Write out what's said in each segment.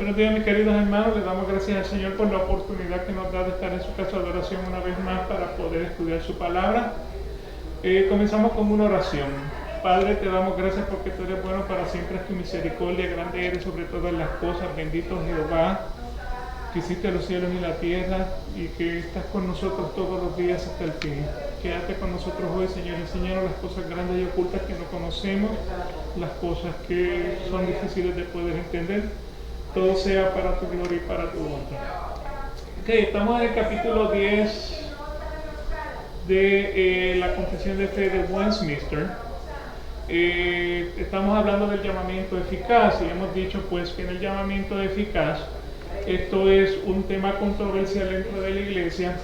Buenos días, mis queridos hermanos. Le damos gracias al Señor por la oportunidad que nos da de estar en su casa de oración una vez más para poder estudiar su palabra. Comenzamos con una oración. Padre, te damos gracias porque tú eres bueno para siempre, es tu misericordia, grande eres sobre todas las cosas. Bendito Jehová, que hiciste los cielos y la tierra y que estás con nosotros todos los días hasta el fin. Quédate con nosotros hoy, Señor. Enséñanos las cosas grandes y ocultas que no conocemos, las cosas que son difíciles de poder entender. Todo sea para tu gloria y para tu honra. Ok, estamos en el capítulo 10 de la Confesión de Fe de Westminster. Estamos hablando del llamamiento eficaz y hemos dicho pues que en el llamamiento eficaz esto es un tema controversial dentro de la iglesia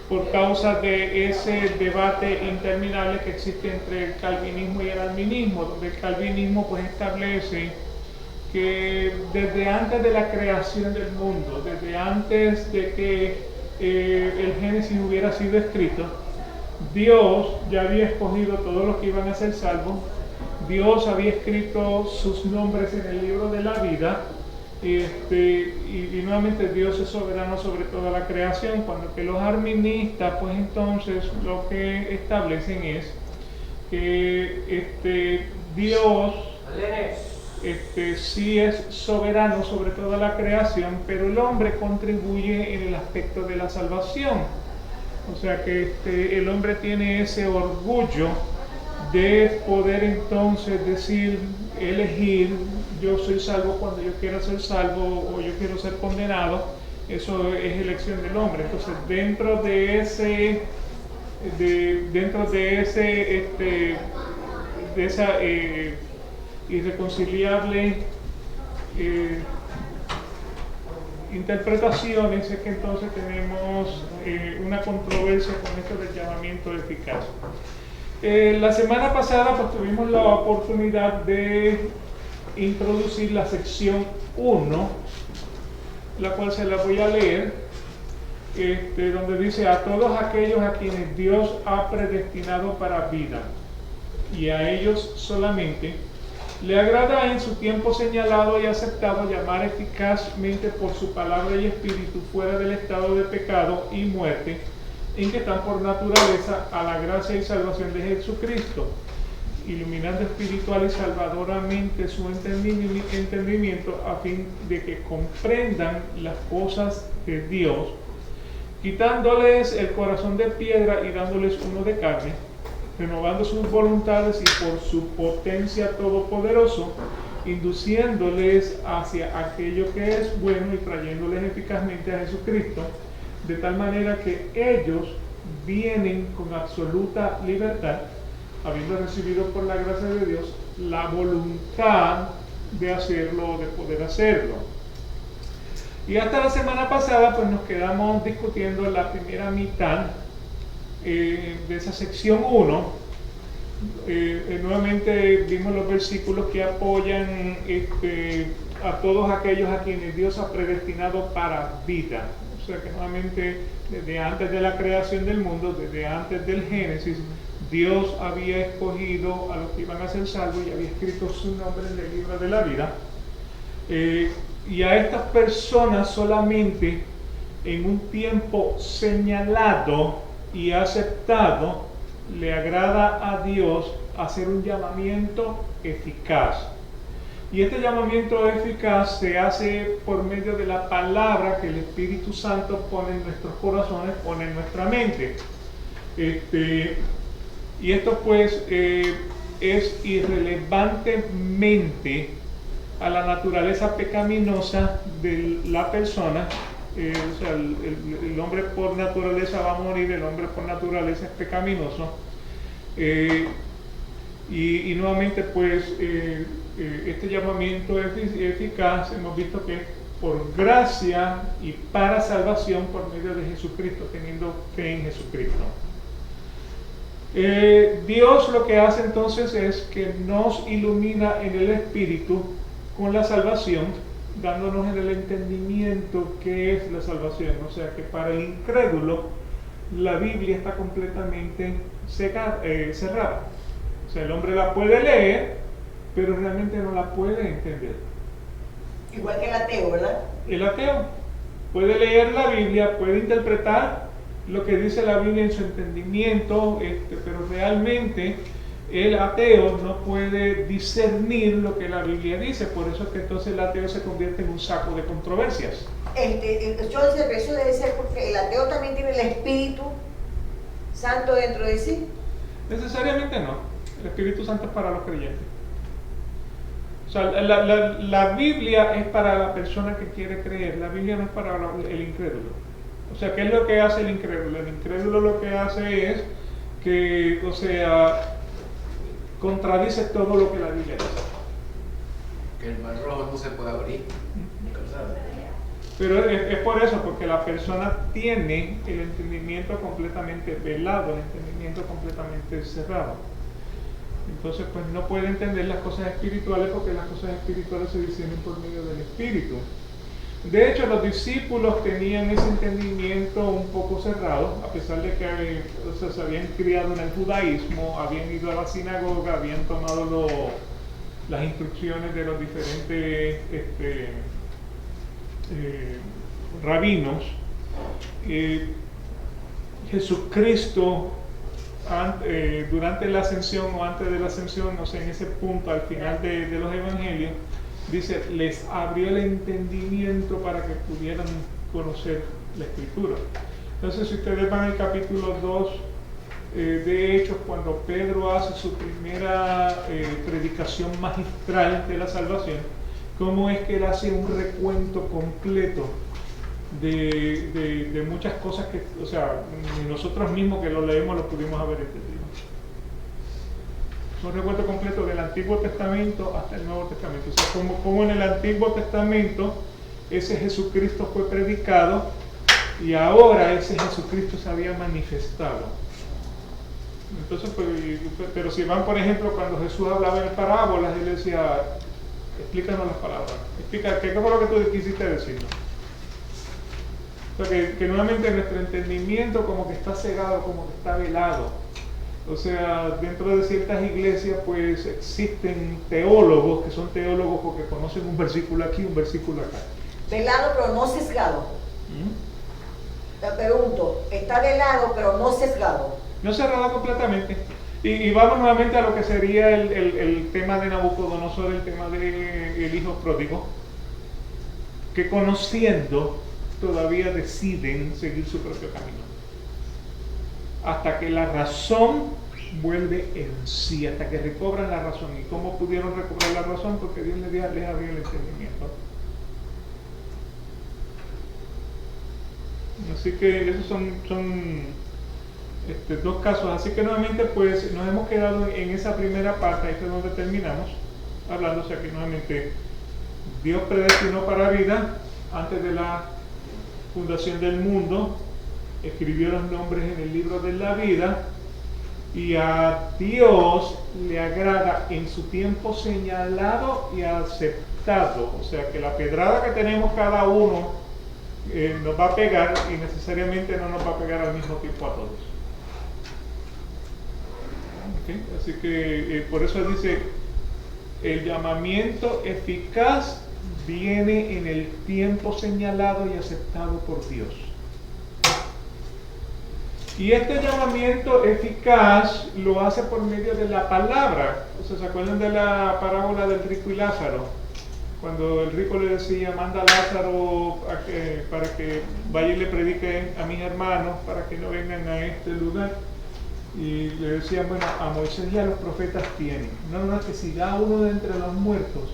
por causa de ese debate interminable que existe entre el calvinismo y el arminismo, donde el calvinismo pues establece que desde antes de la creación del mundo, desde antes de que el Génesis hubiera sido escrito, Dios ya había escogido todos los que iban a ser salvos. Dios había escrito sus nombres en el libro de la vida. Y nuevamente Dios es soberano sobre toda la creación, cuando que los arministas pues entonces lo que establecen es que Dios sí es soberano sobre toda la creación, pero el hombre contribuye en el aspecto de la salvación. O sea que el hombre tiene ese orgullo de poder entonces decir, elegir, yo soy salvo cuando yo quiera ser salvo o yo quiero ser condenado. Eso es elección del hombre. Entonces dentro de esa irreconciliable interpretaciones es que entonces tenemos una controversia con esto del llamamiento eficaz. La semana pasada pues tuvimos la oportunidad de introducir la sección 1, la cual se la voy a leer, donde dice: a todos aquellos a quienes Dios ha predestinado para vida, y a ellos solamente le agrada en su tiempo señalado y aceptado llamar eficazmente por su palabra y espíritu fuera del estado de pecado y muerte en que están por naturaleza a la gracia y salvación de Jesucristo, iluminando espiritual y salvadoramente su entendimiento a fin de que comprendan las cosas de Dios, quitándoles el corazón de piedra y dándoles uno de carne, renovando sus voluntades y por su potencia todopoderoso, induciéndoles hacia aquello que es bueno y trayéndoles eficazmente a Jesucristo, de tal manera que ellos vienen con absoluta libertad, habiendo recibido por la gracia de Dios la voluntad de hacerlo, de poder hacerlo. Y hasta la semana pasada pues nos quedamos discutiendo la primera mitad de esa sección 1. Nuevamente vimos los versículos que apoyan a todos aquellos a quienes Dios ha predestinado para vida. O sea que nuevamente desde antes de la creación del mundo, desde antes del Génesis, Dios había escogido a los que iban a ser salvos y había escrito su nombre en el libro de la vida. Y a estas personas solamente en un tiempo señalado y aceptado le agrada a Dios hacer un llamamiento eficaz. Y este llamamiento eficaz se hace por medio de la palabra que el Espíritu Santo pone en nuestros corazones, pone en nuestra mente. Y esto pues es irrelevantemente a la naturaleza pecaminosa de la persona. O sea, el hombre por naturaleza va a morir, el hombre por naturaleza es pecaminoso. Y nuevamente pues este llamamiento eficaz hemos visto que por gracia y para salvación por medio de Jesucristo, teniendo fe en Jesucristo. Dios lo que hace entonces es que nos ilumina en el Espíritu con la salvación, dándonos en el entendimiento qué es la salvación. O sea que para el incrédulo la Biblia está completamente cerrada. O sea, el hombre la puede leer, pero realmente no la puede entender. Igual que el ateo, ¿verdad? El ateo puede leer la Biblia, puede interpretar lo que dice la Biblia en su entendimiento, pero realmente el ateo no puede discernir lo que la Biblia dice. Por eso es que entonces el ateo se convierte en un saco de controversias. Yo decía que eso debe ser porque el ateo también tiene el Espíritu Santo dentro de sí. Necesariamente no. El Espíritu Santo es para los creyentes. O sea, la Biblia es para la persona que quiere creer. La Biblia no es para el incrédulo. O sea, ¿qué es lo que hace el incrédulo? El incrédulo lo que hace es que, o sea, contradice todo lo que la Biblia dice. Que el mar rojo no se puede abrir. Pero es por eso, porque la persona tiene el entendimiento completamente velado, el entendimiento completamente cerrado. Entonces, pues no puede entender las cosas espirituales porque las cosas espirituales se disciernen por medio del Espíritu. De hecho, los discípulos tenían ese entendimiento un poco cerrado, a pesar de que se habían criado en el judaísmo, habían ido a la sinagoga, habían tomado las instrucciones de los diferentes rabinos. Jesucristo, durante la ascensión o antes de la ascensión, no sé, en ese punto, al final de los evangelios, dice, les abrió el entendimiento para que pudieran conocer la Escritura. Entonces, si ustedes van al capítulo 2 de Hechos, cuando Pedro hace su primera predicación magistral de la salvación, cómo es que él hace un recuento completo de muchas cosas que, o sea, nosotros mismos que lo leemos lo pudimos haber entendido. Es un recuento completo del Antiguo Testamento hasta el Nuevo Testamento. O sea, como en el Antiguo Testamento ese Jesucristo fue predicado y ahora ese Jesucristo se había manifestado. Entonces, pero si van, por ejemplo, cuando Jesús hablaba en parábolas, él decía, explícanos las palabras, explica qué fue lo que tú quisiste decir. O sea, que nuevamente nuestro entendimiento como que está cegado, como que está velado. O sea, dentro de ciertas iglesias pues existen teólogos que son teólogos porque conocen un versículo aquí, un versículo acá. Velado pero no sesgado. Te pregunto, está velado pero no sesgado. No cerrado completamente. Y vamos nuevamente a lo que sería el tema de Nabucodonosor, el tema del hijo pródigo, que conociendo todavía deciden seguir su propio camino. Hasta que la razón vuelve en sí, hasta que recobran la razón. ¿Y cómo pudieron recobrar la razón? Porque Dios les abrió el entendimiento. Así que esos son dos casos. Así que nuevamente pues nos hemos quedado en esa primera parte, ahí fue donde terminamos hablando. O sea que nuevamente Dios predestinó para vida antes de la fundación del mundo, escribió los nombres en el libro de la vida, y a Dios le agrada en su tiempo señalado y aceptado. O sea que la pedrada que tenemos cada uno nos va a pegar, y necesariamente no nos va a pegar al mismo tiempo a todos. ¿Okay? Así que por eso dice, el llamamiento eficaz viene en el tiempo señalado y aceptado por Dios. Y este llamamiento eficaz lo hace por medio de la palabra. O sea, ¿se acuerdan de la parábola del rico y Lázaro? Cuando el rico le decía, manda a Lázaro para que vaya y le predique a mis hermanos para que no vengan a este lugar. Y le decían, bueno, a Moisés y a los profetas tienen. No, que si da uno de entre los muertos,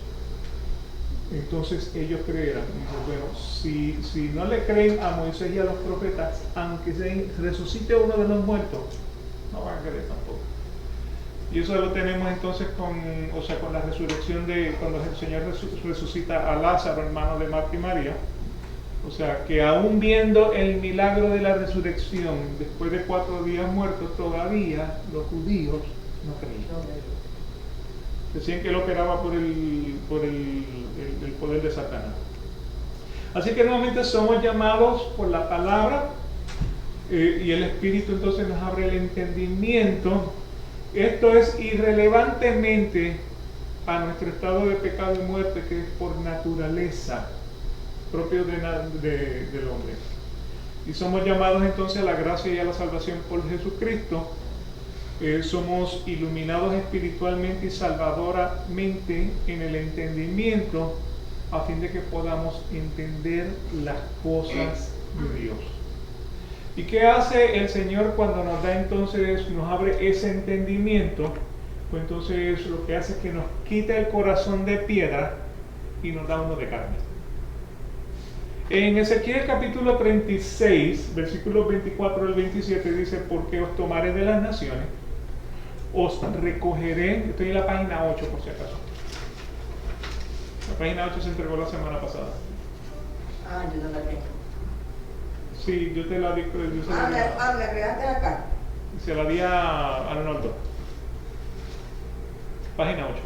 entonces ellos creerán. Bueno, si no le creen a Moisés y a los profetas, aunque se resucite uno de los muertos, no van a creer tampoco. Y eso lo tenemos entonces con la resurrección de cuando el Señor resucita a Lázaro, hermano de Marta y María. O sea, que aún viendo el milagro de la resurrección, después de 4 días muertos, todavía los judíos no creían. Decían que él operaba por el poder de Satanás. Así que nuevamente somos llamados por la palabra, y el Espíritu entonces nos abre el entendimiento. Esto es irrelevantemente a nuestro estado de pecado y muerte que es por naturaleza propio del hombre. Y somos llamados entonces a la gracia y a la salvación por Jesucristo. Somos iluminados espiritualmente y salvadoramente en el entendimiento a fin de que podamos entender las cosas de Dios. ¿Y qué hace el Señor cuando nos da entonces, nos abre ese entendimiento? Pues entonces lo que hace es que nos quita el corazón de piedra y nos da uno de carne. En Ezequiel capítulo 36, versículos 24 al 27 dice: porque os tomaré de las naciones, os recogeré. Estoy en la página 8 por si acaso. La página 8 se entregó la semana pasada. Ah, yo no la tengo. Sí, yo te la di. ¿La creaste acá? Se la di a Arnoldo. Página 8.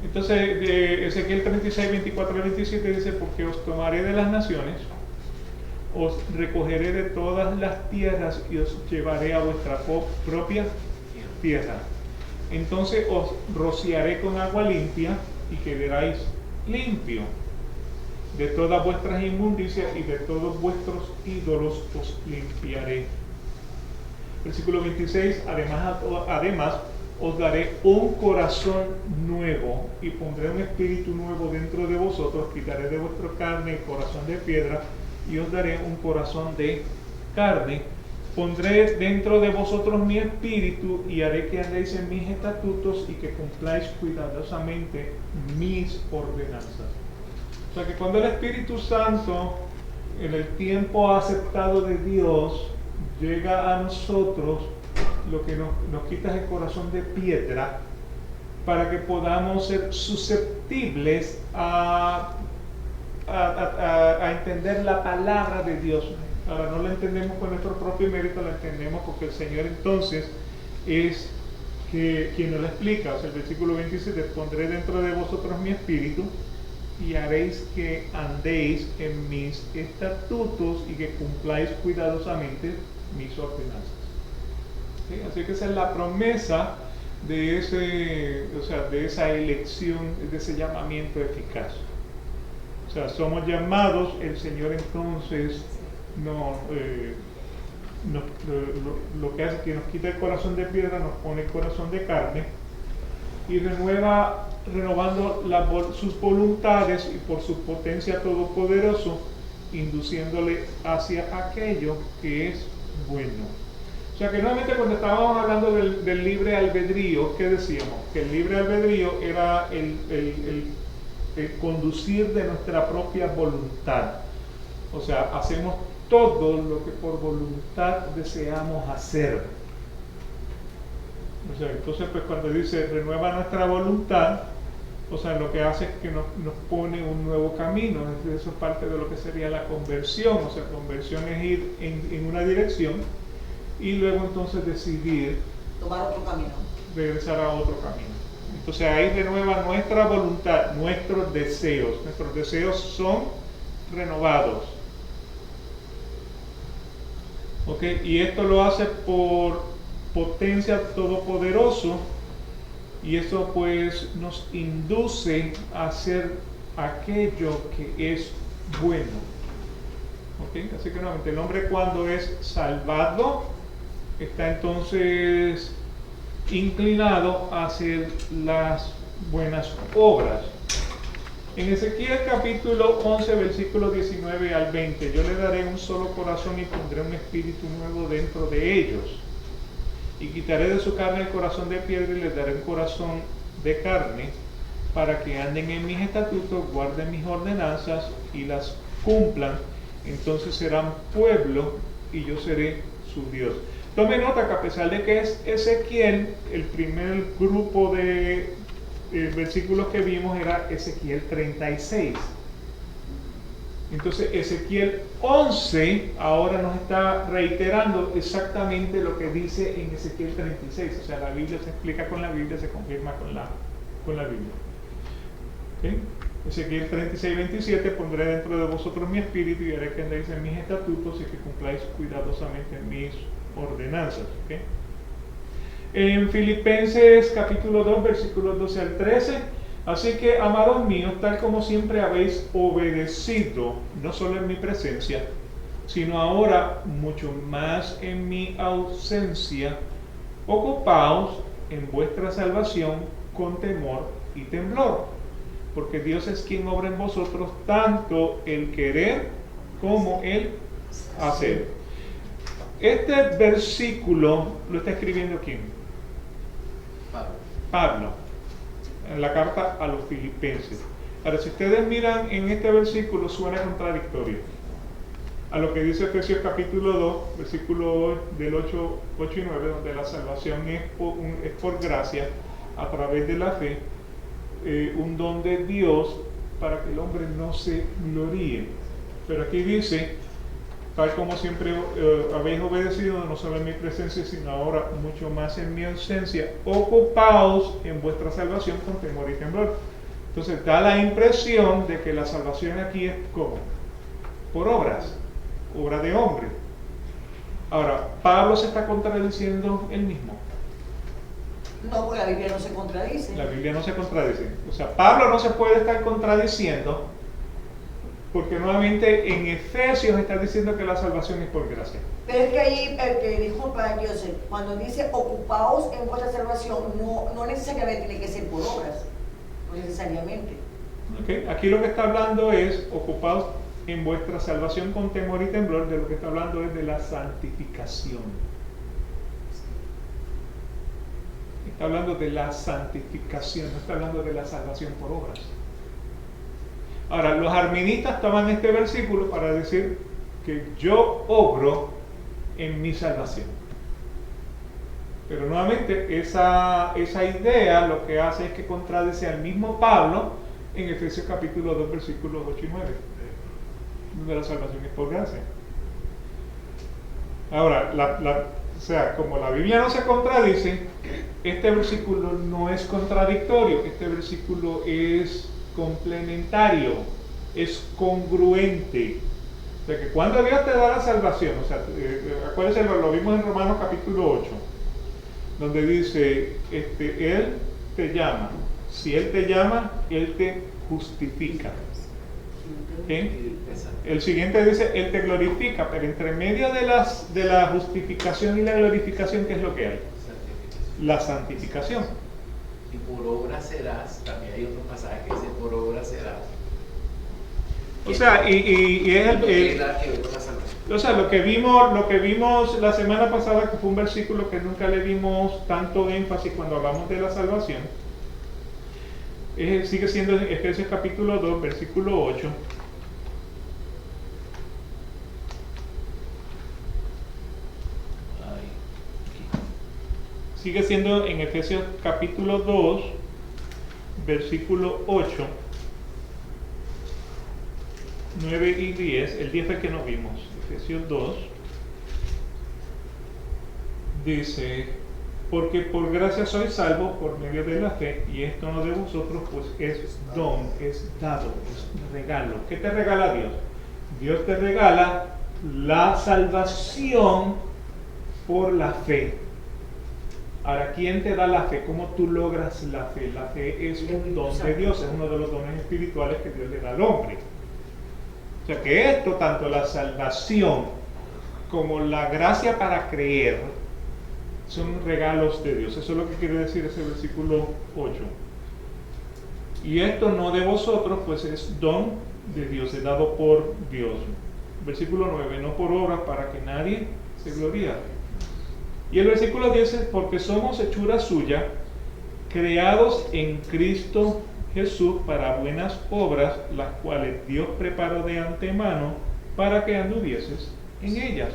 Entonces, de Ezequiel 36, 24 al 27 dice: porque os tomaré de las naciones, os recogeré de todas las tierras y os llevaré a vuestra propia tierra. Entonces os rociaré con agua limpia y quedaréis limpio. De todas vuestras inmundicias y de todos vuestros ídolos os limpiaré. Versículo 26, además os daré un corazón nuevo y pondré un espíritu nuevo dentro de vosotros, quitaré de vuestra carne el corazón de piedra y os daré un corazón de carne. Pondré dentro de vosotros mi espíritu y haré que andéis en mis estatutos y que cumpláis cuidadosamente mis ordenanzas. O sea que cuando el Espíritu Santo, en el tiempo aceptado de Dios, llega a nosotros, lo que nos quita es el corazón de piedra para que podamos ser susceptibles a entender la palabra de Dios. Ahora no la entendemos con nuestro propio mérito, la entendemos porque el Señor entonces es quien nos la explica. O sea, el versículo 27: pondré dentro de vosotros mi espíritu y haréis que andéis en mis estatutos y que cumpláis cuidadosamente mis ordenanzas. ¿Sí? Así que esa es la promesa de esa elección, de ese llamamiento eficaz. O sea, somos llamados, el Señor entonces lo que hace es que nos quita el corazón de piedra, nos pone el corazón de carne y renovando sus voluntades y por su potencia todopoderoso, induciéndole hacia aquello que es bueno. O sea que nuevamente cuando estábamos hablando del libre albedrío, ¿qué decíamos? Que el libre albedrío era el conducir de nuestra propia voluntad. O sea, hacemos todo lo que por voluntad deseamos hacer. O sea, entonces pues cuando dice renueva nuestra voluntad, o sea, lo que hace es que nos pone un nuevo camino. Eso es parte de lo que sería la conversión. O sea, conversión es ir en una dirección y luego entonces decidir tomar otro camino, regresar a otro camino. Entonces ahí renueva nuestra voluntad, nuestros deseos. Nuestros deseos son renovados. ¿Ok? Y esto lo hace por potencia todopoderoso, y eso pues nos induce a hacer aquello que es bueno. ¿Ok? Así que nuevamente el hombre, cuando es salvado, está entonces inclinado a hacer las buenas obras. En Ezequiel capítulo 11, versículos 19 al 20, yo le daré un solo corazón y pondré un espíritu nuevo dentro de ellos. Y quitaré de su carne el corazón de piedra y les daré un corazón de carne, para que anden en mis estatutos, guarden mis ordenanzas y las cumplan. Entonces serán pueblo y yo seré su Dios. Tome nota que a pesar de que es Ezequiel, el primer grupo de versículos que vimos era Ezequiel 36. Entonces Ezequiel 11 ahora nos está reiterando exactamente lo que dice en Ezequiel 36. O sea, la Biblia se explica con la Biblia, se confirma con la Biblia. ¿Okay? Ezequiel 36, 27, pondré dentro de vosotros mi espíritu y haré que andéis en mis estatutos y que cumpláis cuidadosamente mis ordenanzas. ¿Okay? En Filipenses capítulo 2, versículos 12 al 13. Así que, amados míos, tal como siempre habéis obedecido, no solo en mi presencia, sino ahora mucho más en mi ausencia, ocupaos en vuestra salvación con temor y temblor, porque Dios es quien obra en vosotros tanto el querer como el hacer. Este versículo lo está escribiendo ¿quién? Pablo, en la carta a los filipenses. Ahora, si ustedes miran en este versículo, suena contradictorio a lo que dice Efesios capítulo 2, versículo del 8 y 9, donde la salvación es por gracia, a través de la fe, un don de Dios para que el hombre no se gloríe. Pero aquí dice, tal como siempre habéis obedecido, no solo en mi presencia, sino ahora mucho más en mi ausencia, ocupaos en vuestra salvación con temor y temblor. Entonces da la impresión de que la salvación aquí es ¿cómo? Por obras, obra de hombre. Ahora, Pablo se está contradiciendo él mismo. No, porque la Biblia no se contradice. La Biblia no se contradice. O sea, Pablo no se puede estar contradiciendo porque nuevamente en Efesios está diciendo que la salvación es por gracia. Pero es que ahí, disculpa, Joseph, cuando dice ocupaos en vuestra salvación, no necesariamente tiene que ser por obras, no necesariamente. Okay. Aquí lo que está hablando es ocupaos en vuestra salvación con temor y temblor. De lo que está hablando es de la santificación. Está hablando de la santificación, no está hablando de la salvación por obras. Ahora, los arminitas toman este versículo para decir que yo obro en mi salvación. Pero nuevamente, esa idea lo que hace es que contradice al mismo Pablo en Efesios capítulo 2, versículos 8 y 9, donde la salvación es por gracia. Ahora, o sea, como la Biblia no se contradice, este versículo no es contradictorio, este versículo es complementario, es congruente. O sea, que cuando Dios te da la salvación, o sea, acuérdense, lo vimos en Romanos capítulo 8, donde dice, Él te llama. Si Él te llama, Él te justifica. ¿Sí? El siguiente dice, Él te glorifica, pero entre medio de la justificación y la glorificación, ¿qué es lo que hay? La santificación. Y por obra serás, también hay otro pasaje que dice, por obra serás. O sea, y es o sea, lo que vimos la semana pasada, que fue un versículo que nunca le dimos tanto énfasis cuando hablamos de la salvación, sigue siendo Efesios capítulo 2, versículo 8. Sigue siendo en Efesios capítulo 2, versículo 8, 9 y 10. El 10 fue el que nos vimos. Efesios 2 dice, porque por gracia sois salvos por medio de la fe, y esto no de vosotros, pues es don, es dado, es regalo. ¿Qué te regala Dios? Dios te regala la salvación por la fe. Ahora, ¿quién te da la fe? ¿Cómo tú logras la fe? La fe es un don de Dios, es uno de los dones espirituales que Dios le da al hombre. O sea que esto, tanto la salvación como la gracia para creer, son regalos de Dios. Eso es lo que quiere decir ese versículo 8. Y esto no de vosotros, pues es don de Dios, es dado por Dios. Versículo 9, no por obras para que nadie se gloríe. Y el versículo 10 es, porque somos hechura suya, creados en Cristo Jesús para buenas obras, las cuales Dios preparó de antemano para que anduvieses en ellas.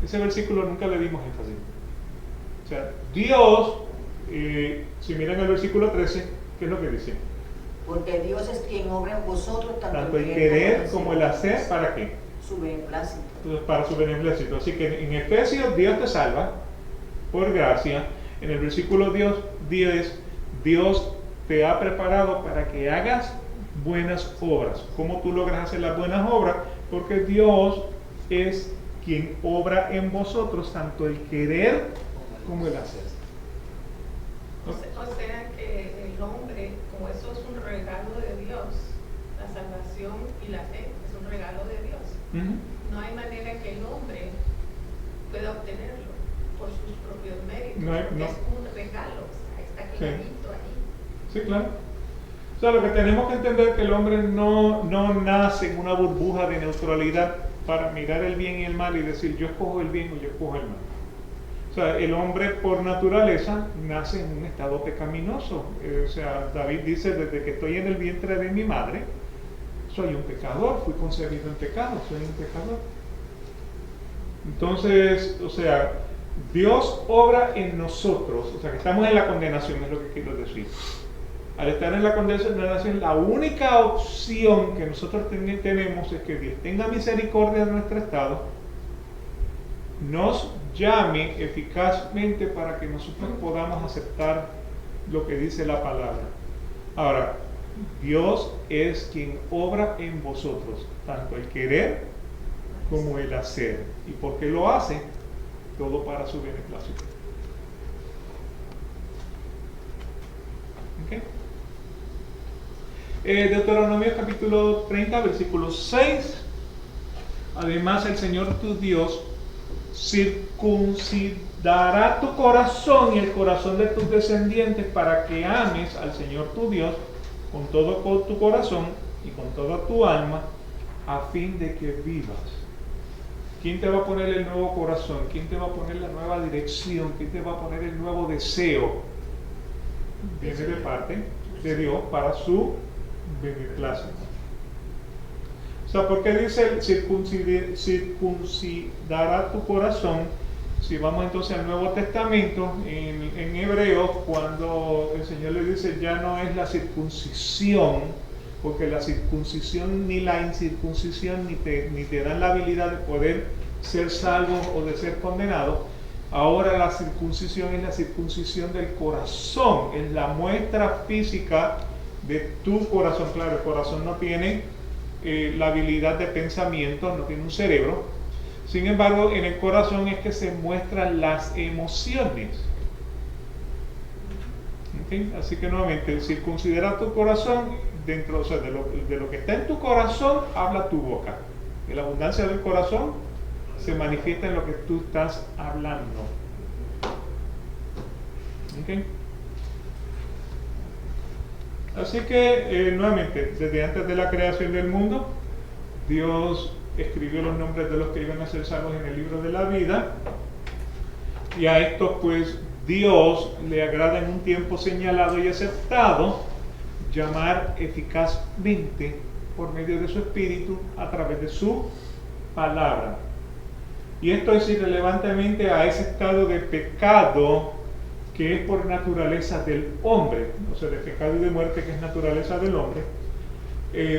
Ese versículo nunca le dimos énfasis. O sea, Dios, si miran el versículo 13, ¿qué es lo que dice? Porque Dios es quien obra en vosotros tanto el querer como el hacer, ¿para qué? Su beneplácito. Para su beneplácito. Así que en Efesios Dios te salva por gracia. En el versículo 10, Dios te ha preparado para que hagas buenas obras. ¿Cómo tú logras hacer las buenas obras? Porque Dios es quien obra en vosotros tanto el querer como el hacer. O sea que el hombre, como eso es un regalo de Dios, la salvación y la fe es un regalo de Dios. No hay manera que el hombre pueda obtenerlo por sus propios méritos. No. Es un regalo, o sea, está clarito ahí. Sí, claro. O sea, lo que tenemos que entender es que el hombre no nace en una burbuja de neutralidad para mirar el bien y el mal y decir yo escojo el bien o yo escojo el mal. O sea, el hombre por naturaleza nace en un estado pecaminoso. O sea, David dice, desde que estoy en el vientre de mi madre, soy un pecador, fui concebido en pecado, soy un pecador. Entonces, o sea, Dios obra en nosotros, o sea, que estamos en la condenación, es lo que quiero decir. Al estar en la condenación, la única opción que nosotros tenemos es que Dios tenga misericordia de nuestro estado, nos llame eficazmente para que nosotros podamos aceptar lo que dice la palabra. Ahora, Dios es quien obra en vosotros, tanto el querer como el hacer. ¿Y por qué lo hace? Todo para su beneplácito. ¿Okay? Deuteronomio capítulo 30, versículo 6. Además, el Señor tu Dios circuncidará tu corazón y el corazón de tus descendientes para que ames al Señor tu Dios con todo tu corazón y con toda tu alma, a fin de que vivas. ¿Quién te va a poner el nuevo corazón? ¿Quién te va a poner la nueva dirección? ¿Quién te va a poner el nuevo deseo? Viene de parte de Dios para su beneplácito. O sea, ¿por qué dice circuncidará tu corazón? Si vamos entonces al Nuevo Testamento, en Hebreos, cuando el Señor le dice ya no es la circuncisión, porque la circuncisión ni la incircuncisión ni te dan la habilidad de poder ser salvo o de ser condenado. Ahora la circuncisión es la circuncisión del corazón, es la muestra física de tu corazón. Claro, el corazón no tiene la habilidad de pensamiento, no tiene un cerebro. Sin embargo, en el corazón es que se muestran las emociones. ¿Okay? Así que nuevamente, circuncidar tu corazón dentro, o sea, de lo que está en tu corazón, habla tu boca. Y la abundancia del corazón se manifiesta en lo que tú estás hablando. ¿Okay? Así que, nuevamente, desde antes de la creación del mundo, Dios escribió los nombres de los que iban a ser salvos en el libro de la vida, y a estos pues Dios le agrada en un tiempo señalado y aceptado llamar eficazmente por medio de su Espíritu a través de su palabra. Y esto es irrelevantemente a ese estado de pecado que es por naturaleza del hombre, o sea, de pecado y de muerte que es naturaleza del hombre,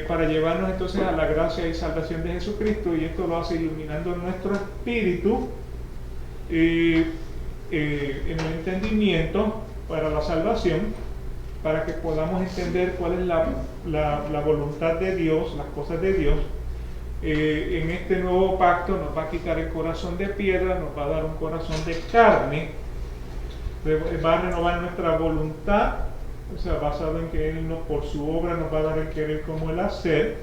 para llevarnos entonces a la gracia y salvación de Jesucristo, y esto lo hace iluminando nuestro espíritu en el entendimiento para la salvación, para que podamos entender cuál es la voluntad de Dios, las cosas de Dios. En este nuevo pacto nos va a quitar el corazón de piedra, nos va a dar un corazón de carne, va a renovar nuestra voluntad, o sea, basado en que Él por su obra nos va a dar el querer como el hacer,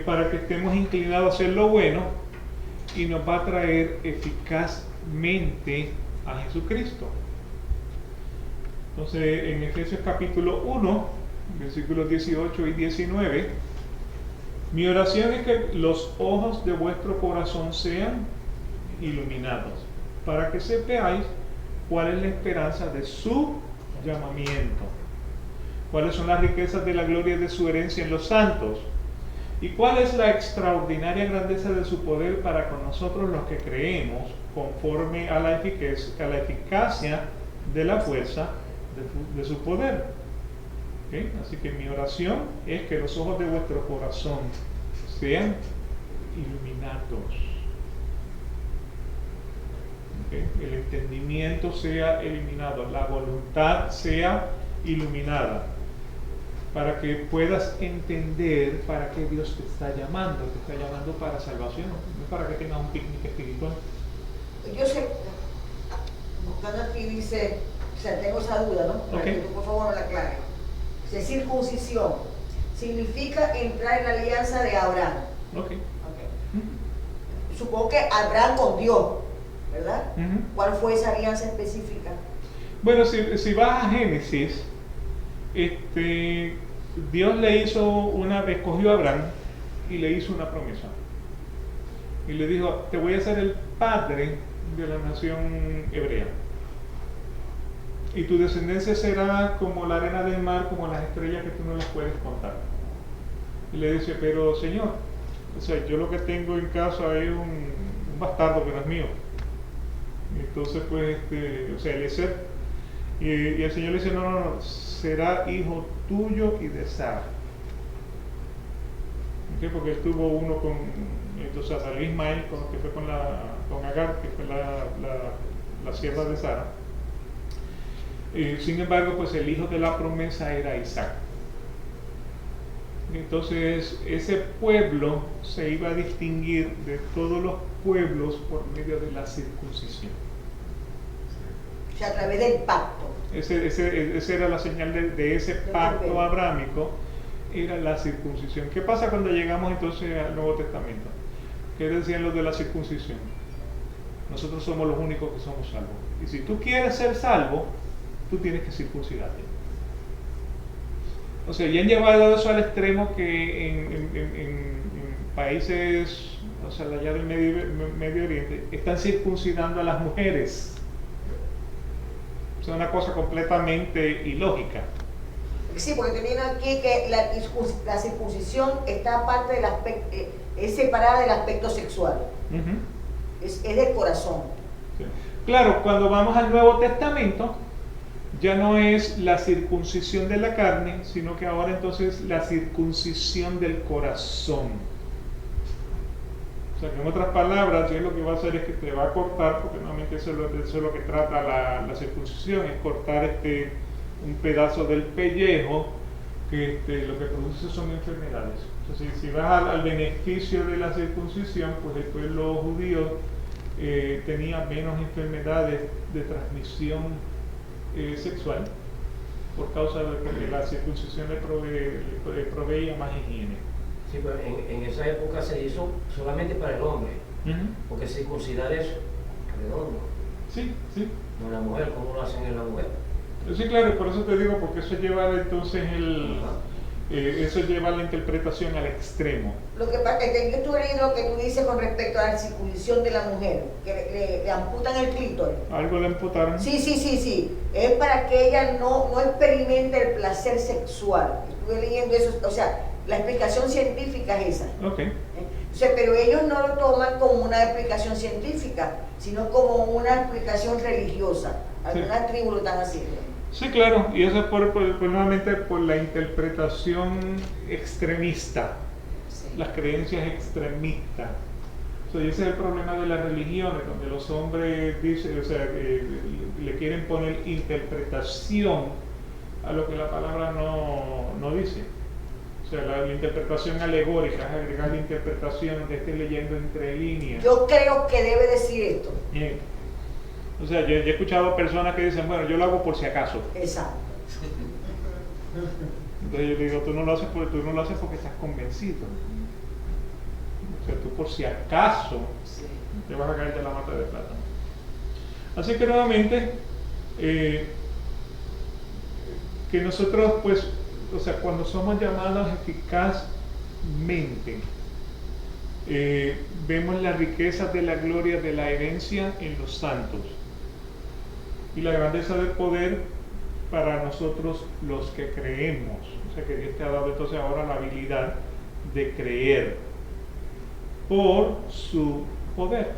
para que estemos inclinados a hacer lo bueno, y nos va a traer eficazmente a Jesucristo. Entonces, en Efesios capítulo 1, versículos 18 y 19, mi oración es que los ojos de vuestro corazón sean iluminados, para que sepáis cuál es la esperanza de su llamamiento, cuáles son las riquezas de la gloria de su herencia en los santos, y cuál es la extraordinaria grandeza de su poder para con nosotros los que creemos, conforme a la eficacia de la fuerza de su poder. ¿Okay? Así que mi oración es que los ojos de vuestro corazón sean iluminados. ¿Okay? El entendimiento sea eliminado, la voluntad sea iluminada. para que puedas entender para qué Dios te está llamando. Te está llamando para salvación, no para que tengas un picnic espiritual. Yo sé, buscando aquí dice, o sea, tengo esa duda, ¿no? Para Okay. que tú por favor no la aclares. Dice, circuncisión significa entrar en la alianza de Abraham. Ok. Okay. Supongo que Abraham con Dios, ¿verdad? Ujú. ¿Cuál fue esa alianza específica? Bueno, si vas a Génesis, Dios le escogió a Abraham y le hizo una promesa. Y le dijo, te voy a hacer el padre de la nación hebrea. Y tu descendencia será como la arena del mar, como las estrellas que tú no las puedes contar. Y le dice, pero Señor, o sea, yo lo que tengo en casa es un bastardo que no es mío. Entonces, pues, o sea, Eliezer. Y el Señor le dice, no, será hijo tuyo y de Sara. ¿Okay? Porque él tuvo uno con, entonces salió Ismael, que fue con Agar, que fue la sierva de Sara. Sin embargo, pues el hijo de la promesa era Isaac. Entonces, ese pueblo se iba a distinguir de todos los pueblos por medio de la circuncisión. O sea, a través del pacto. Esa era la señal de ese pacto abrámico, era la circuncisión. ¿Qué pasa cuando llegamos entonces al Nuevo Testamento? ¿Qué decían los de la circuncisión? Nosotros somos los únicos que somos salvos. Y si tú quieres ser salvo, tú tienes que circuncidarte. O sea, ya han llevado eso al extremo que en países, o sea, allá del Medio Oriente, están circuncidando a las mujeres. Es una cosa completamente ilógica. Sí, porque te viene aquí que la circuncisión está aparte del aspecto, es separada del aspecto sexual. Uh-huh. Es del corazón. Sí. Claro, cuando vamos al Nuevo Testamento, ya no es la circuncisión de la carne, sino que ahora entonces la circuncisión del corazón. O sea, que en otras palabras, Dios lo que va a hacer es que te va a cortar, porque normalmente eso es lo que trata la circuncisión, es cortar un pedazo del pellejo, que lo que produce son enfermedades. O sea, si vas al beneficio de la circuncisión, pues el pueblo judío tenía menos enfermedades de transmisión sexual, por causa de que la circuncisión le proveía más higiene. Sí, pero en esa época se hizo solamente para el hombre, Uh-huh. porque circuncidar es redondo. Sí, sí. No la mujer, ¿cómo lo hacen en la mujer? Sí, claro, por eso te digo, porque eso lleva entonces Ajá. eso lleva la interpretación al extremo. Lo que pasa es que yo estuve leyendo lo que tú dices con respecto a la circuncisión de la mujer, que le amputan el clítoris. Algo le imputaron. Sí. Es para que ella no experimente el placer sexual. Estuve leyendo eso, o sea, la explicación científica es esa. Ok. O sea, pero ellos no lo toman como una explicación científica, sino como una explicación religiosa. Algunas tribus lo están haciendo. Sí, claro, y eso es nuevamente por la interpretación extremista, Sí. las creencias extremistas. O sea, ese es el problema de las religiones, donde los hombres dicen, o sea, le quieren poner interpretación a lo que la palabra no dice. O sea, la interpretación alegórica es agregar la interpretación de leyendo entre líneas. Yo creo que debe decir esto. Bien. O sea, yo he escuchado personas que dicen, bueno, yo lo hago por si acaso. Exacto. Entonces yo digo, tú no lo haces porque estás convencido. O sea, tú por si acaso Sí. te vas a caer de la mata de plátano. Así que nuevamente, que nosotros pues, o sea, cuando somos llamados eficazmente, vemos la riqueza de la gloria de la herencia en los santos y la grandeza del poder para nosotros los que creemos. O sea, que Dios te ha dado entonces ahora la habilidad de creer por su poder.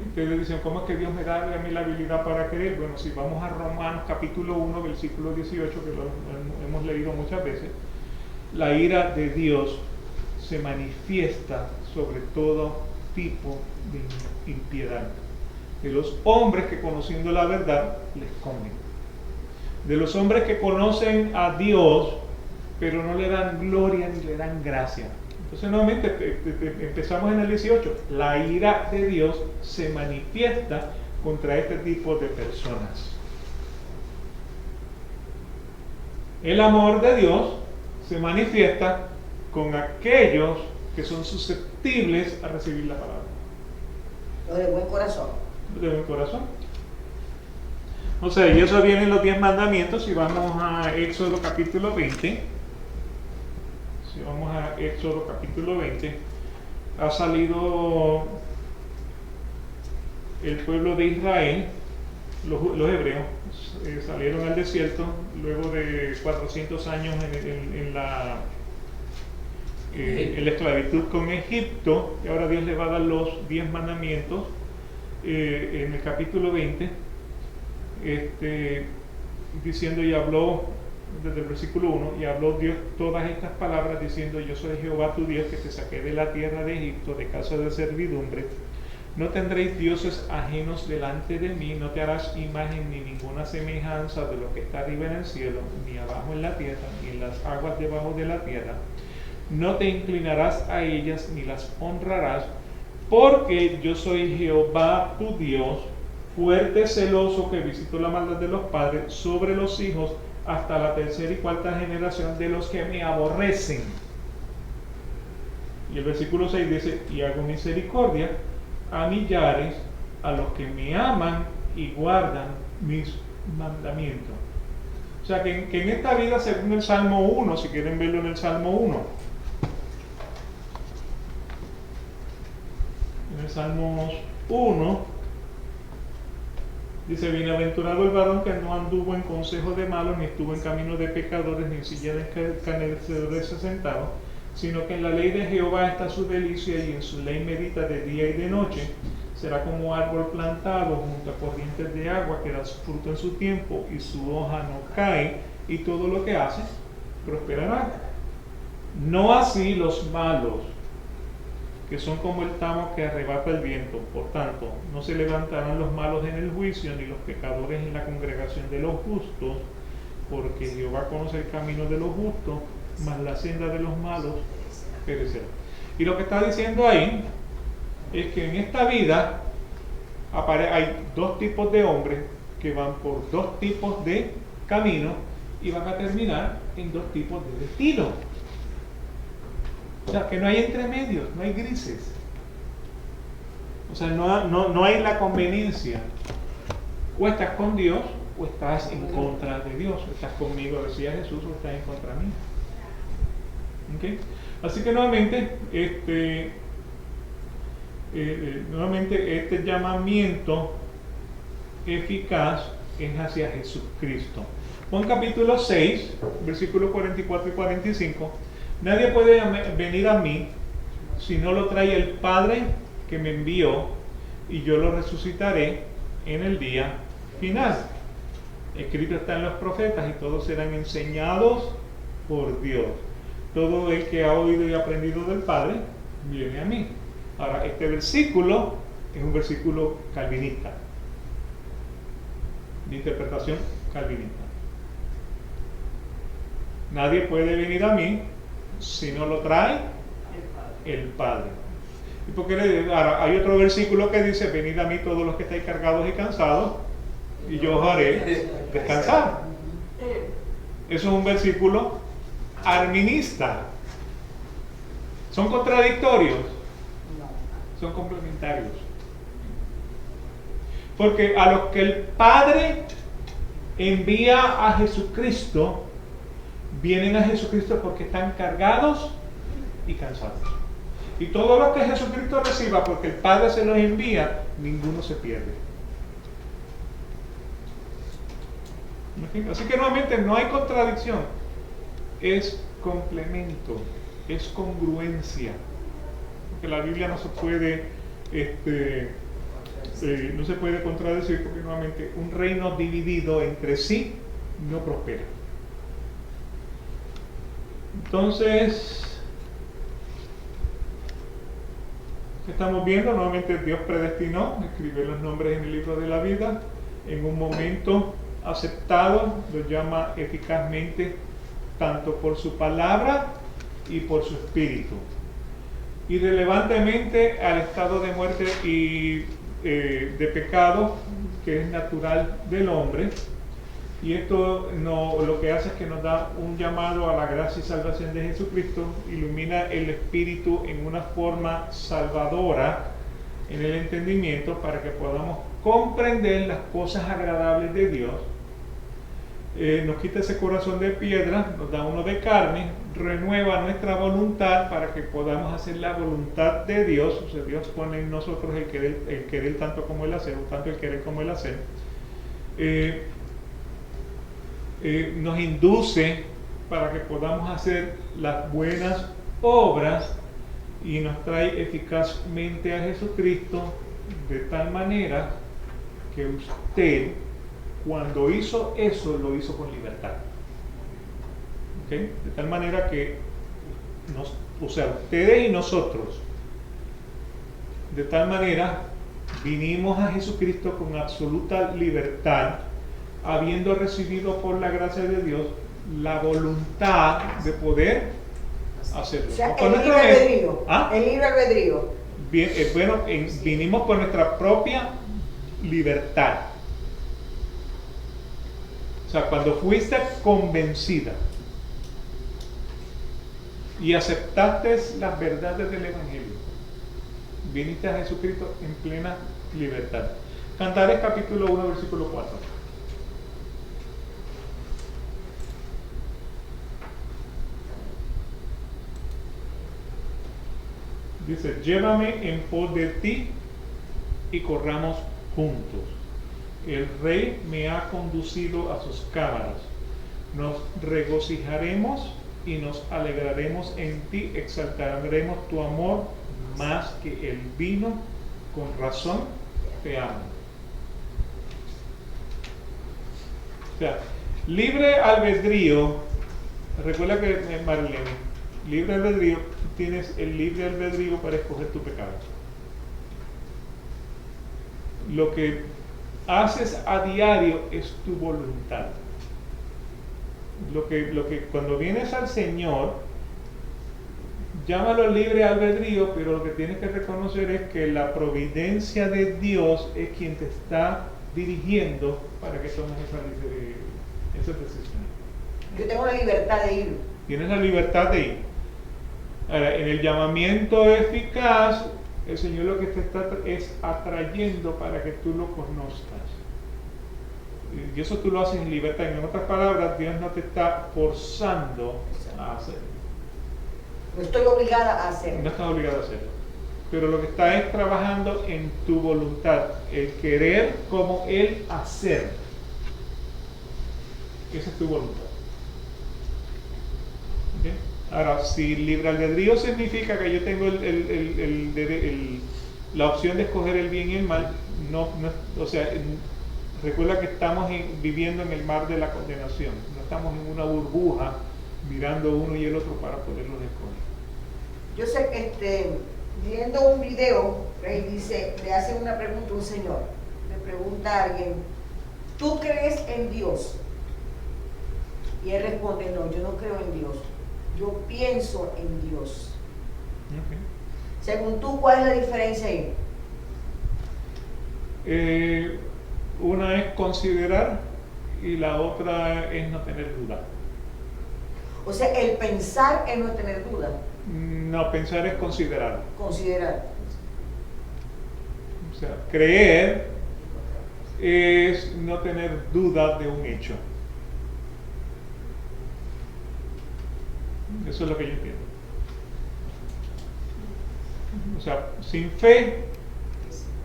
Ustedes dicen, ¿cómo es que Dios me da a mí la habilidad para creer? Bueno, si vamos a Romanos capítulo 1, versículo 18, que lo hemos leído muchas veces, la ira de Dios se manifiesta sobre todo tipo de impiedad, de los hombres que conociendo la verdad les esconden. de los hombres que conocen a Dios, pero no le dan gloria ni le dan gracia. Entonces nuevamente empezamos en el 18. La ira de Dios se manifiesta contra este tipo de personas. El amor de Dios se manifiesta con aquellos que son susceptibles a recibir la palabra. Lo de buen corazón. De buen corazón. O sea, y eso viene en los 10 mandamientos. Si vamos a Éxodo capítulo 20. Si vamos a Éxodo capítulo 20. Ha salido el pueblo de Israel, los hebreos, salieron al desierto luego de 400 años en la esclavitud con Egipto, y ahora Dios le va a dar los 10 mandamientos en el capítulo 20, diciendo, y habló desde el versículo 1, y habló Dios todas estas palabras diciendo: yo soy Jehová tu Dios, que te saqué de la tierra de Egipto, de casa de servidumbre. No tendréis dioses ajenos delante de mí, no te harás imagen ni ninguna semejanza de lo que está arriba en el cielo, ni abajo en la tierra, ni en las aguas debajo de la tierra. No te inclinarás a ellas, ni las honrarás, porque yo soy Jehová tu Dios, fuerte, celoso, que visito la maldad de los padres sobre los hijos, hasta la tercera y cuarta generación de los que me aborrecen. Y el versículo 6 dice: y hago misericordia a millares, a los que me aman y guardan mis mandamientos. O sea que en esta vida, según el Salmo 1, si quieren verlo en el Salmo 1, en el Salmo 1 dice: bienaventurado el varón que no anduvo en consejo de malos, ni estuvo en camino de pecadores, ni en silla de escarnecedores sentado, sino que en la ley de Jehová está su delicia, y en su ley medita de día y de noche. Será como árbol plantado junto a corrientes de agua, que da su fruto en su tiempo, y su hoja no cae, y todo lo que hace prosperará. No así los malos, que son como el tamo que arrebata el viento. Por tanto, no se levantarán los malos en el juicio, ni los pecadores en la congregación de los justos, porque Jehová conoce el camino de los justos, mas la senda de los malos perecerá. Y lo que está diciendo ahí es que en esta vida hay dos tipos de hombres que van por dos tipos de caminos y van a terminar en dos tipos de destino. O sea, que no hay entremedios, no hay grises. O sea, no hay la conveniencia. O estás con Dios o estás en contra de Dios. Estás conmigo, decía Jesús, o estás en contra mí. ¿Okay? Así que nuevamente este llamamiento eficaz es hacia Jesucristo. Juan capítulo 6, versículos 44 y 45. Nadie puede venir a mí si no lo trae el Padre que me envió, y yo lo resucitaré en el día final. Escrito está en los profetas, y todos serán enseñados por Dios. Todo el que ha oído y aprendido del Padre viene a mí. Ahora, este versículo es un versículo calvinista, de interpretación calvinista. Nadie puede venir a mí si no lo trae el Padre. ¿Y por qué ahora, hay otro versículo que dice: venid a mí todos los que estáis cargados y cansados, y yo os haré descansar? Eso es un versículo arminista. ¿Son contradictorios? Son complementarios. Porque a los que el Padre envía a Jesucristo, vienen a Jesucristo porque están cargados y cansados. Y todos los que Jesucristo reciba, porque el Padre se los envía, ninguno se pierde. Así que nuevamente no hay contradicción, es complemento, es congruencia. Porque la Biblia no se puede no se puede contradecir, porque nuevamente un reino dividido entre sí no prospera. Entonces, ¿qué estamos viendo? Nuevamente Dios predestinó escribir los nombres en el libro de la vida en un momento aceptado, lo llama eficazmente tanto por su palabra y por su espíritu. Irrelevantemente al estado de muerte y de pecado que es natural del hombre, y esto lo que hace es que nos da un llamado a la gracia y salvación de Jesucristo, ilumina el espíritu en una forma salvadora en el entendimiento para que podamos comprender las cosas agradables de Dios. Nos quita ese corazón de piedra, nos da uno de carne, renueva nuestra voluntad para que podamos hacer la voluntad de Dios. O sea, Dios pone en nosotros el querer tanto como el hacer, o tanto el querer como el hacer. Nos induce para que podamos hacer las buenas obras y nos trae eficazmente a Jesucristo de tal manera que usted, cuando hizo eso, lo hizo con libertad. ¿Okay? De tal manera que ustedes y nosotros, de tal manera, vinimos a Jesucristo con absoluta libertad, habiendo recibido por la gracia de Dios la voluntad de poder hacerlo. O sea, el libre albedrío. ¿Ah? El libre albedrío. Bien, vinimos por nuestra propia libertad. O sea, cuando fuiste convencida y aceptaste las verdades del Evangelio, viniste a Jesucristo en plena libertad. Cantares capítulo 1, versículo 4. Dice, llévame en pos de ti y corramos juntos. El Rey me ha conducido a sus cámaras. Nos regocijaremos y nos alegraremos en ti, exaltaremos tu amor más que el vino, con razón te amo. O sea, libre albedrío, recuerda que Marlene, libre albedrío, tú tienes el libre albedrío para escoger tu pecado. Lo que haces a diario es tu voluntad. Lo que cuando vienes al Señor, llámalo libre albedrío, pero lo que tienes que reconocer es que la providencia de Dios es quien te está dirigiendo para que tomes esas decisiones. Yo tengo la libertad de ir. Tienes la libertad de ir. Ahora, en el llamamiento eficaz, el Señor lo que te está es atrayendo para que tú lo conozcas. Y eso tú lo haces en libertad. En otras palabras, Dios no te está forzando a hacerlo. No estoy obligada a hacerlo. No estás obligado a hacerlo. Pero lo que está es trabajando en tu voluntad, el querer como el hacer. Esa es tu voluntad. ¿Okay? Ahora, si libre albedrío significa que yo tengo la opción de escoger el bien y el mal, o sea, recuerda que estamos viviendo en el mar de la condenación, no estamos en una burbuja mirando uno y el otro para poderlos escoger. Yo sé que viendo un video, le hace una pregunta a un señor, le pregunta a alguien, ¿tú crees en Dios? Y él responde, no, yo no creo en Dios, yo pienso en Dios. Okay. Según tú, ¿cuál es la diferencia ahí? Una es considerar y la otra es no tener duda. O sea, el pensar es no tener duda. No, pensar es considerar. Considerar. O sea, creer es no tener duda de un hecho. Eso es lo que yo entiendo. O sea, sin fe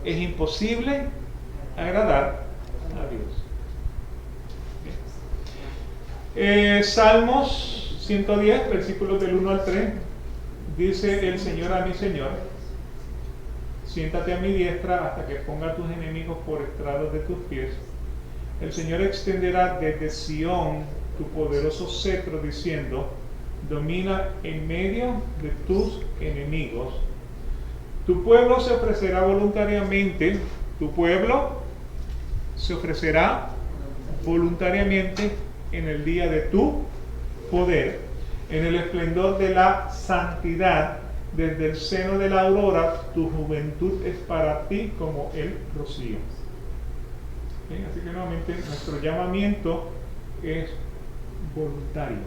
es imposible agradar a Dios. Salmos 110, versículos del 1 al 3, dice el Señor a mi Señor, siéntate a mi diestra hasta que ponga a tus enemigos por estrados de tus pies. El Señor extenderá desde Sión tu poderoso cetro diciendo, domina en medio de tus enemigos. Tu pueblo se ofrecerá voluntariamente, tu pueblo se ofrecerá voluntariamente en el día de tu poder, en el esplendor de la santidad, desde el seno de la aurora, tu juventud es para ti como el rocío. ¿Sí? Así que nuevamente nuestro llamamiento es voluntario.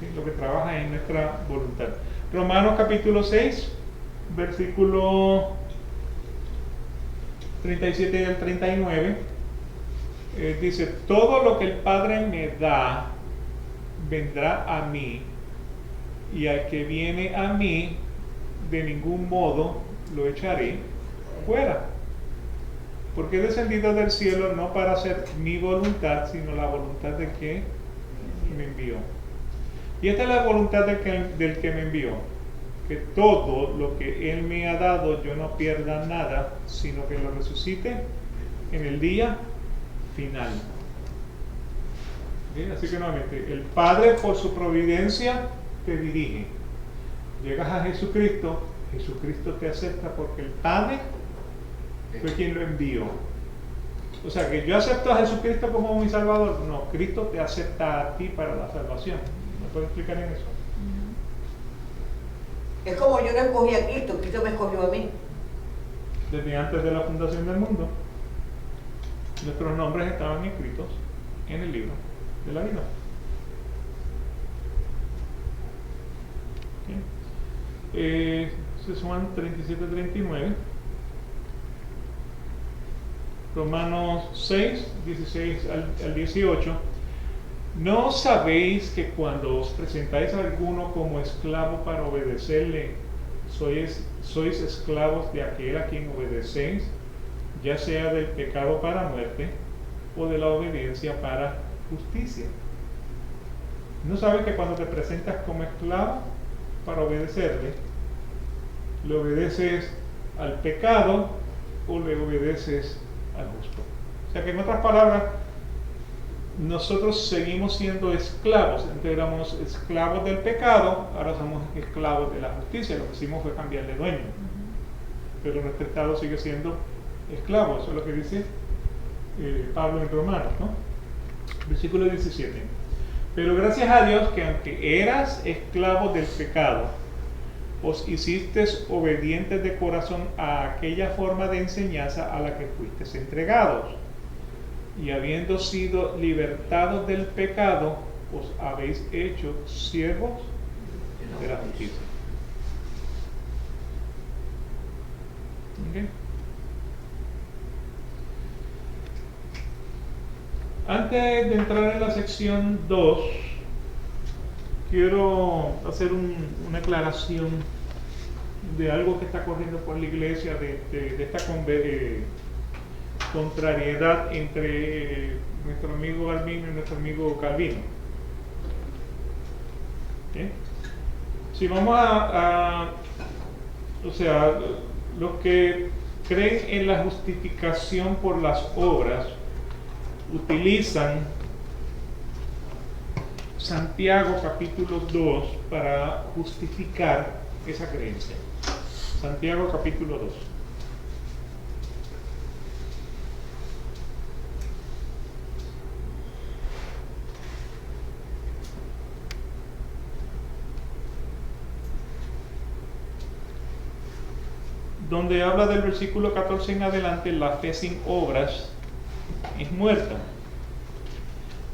¿Sí? Lo que trabaja en nuestra voluntad. Romanos capítulo 6, versículo 37 al 39, dice, todo lo que el Padre me da, vendrá a mí, y al que viene a mí, de ningún modo lo echaré fuera. Porque he descendido del cielo no para hacer mi voluntad, sino la voluntad de que me envió. Y esta es la voluntad del que me envió, que todo lo que Él me ha dado yo no pierda nada, sino que lo resucite en el día final. ¿Sí? Así que nuevamente, el Padre por su providencia te dirige. Llegas a Jesucristo, Jesucristo te acepta porque el Padre fue quien lo envió. O sea, que yo acepto a Jesucristo como mi Salvador. No, Cristo te acepta a ti para la salvación. ¿Me puedes explicar en eso? Es como yo no escogí a Cristo, Cristo me escogió a mí. Desde antes de la fundación del mundo, nuestros nombres estaban escritos en el libro de la vida. Se suman 37-39. Romanos 6, 16 al 18. ¿No sabéis que cuando os presentáis a alguno como esclavo para obedecerle, sois esclavos de aquel a quien obedecéis, ya sea del pecado para muerte o de la obediencia para justicia? ¿No sabes que cuando te presentas como esclavo para obedecerle, le obedeces al pecado o le obedeces al justo? O sea que en otras palabras, nosotros seguimos siendo esclavos. Antes éramos esclavos del pecado, ahora somos esclavos de la justicia. Lo que hicimos fue cambiar de dueño, pero nuestro estado sigue siendo esclavo. Eso es lo que dice Pablo en Romanos, ¿no? Versículo 17. Pero gracias a Dios que aunque eras esclavos del pecado, os hicisteis obedientes de corazón a aquella forma de enseñanza a la que fuisteis entregados. Y habiendo sido libertados del pecado, os habéis hecho siervos de la justicia. ¿Okay? Antes de entrar en la sección 2, quiero hacer una aclaración de algo que está corriendo por la iglesia, de esta contrariedad entre nuestro amigo Albino y nuestro amigo Calvino. ¿Okay? Si vamos o sea, los que creen en la justificación por las obras utilizan Santiago capítulo 2 para justificar esa creencia. Santiago capítulo 2. Donde habla del versículo 14 en adelante, la fe sin obras es muerta.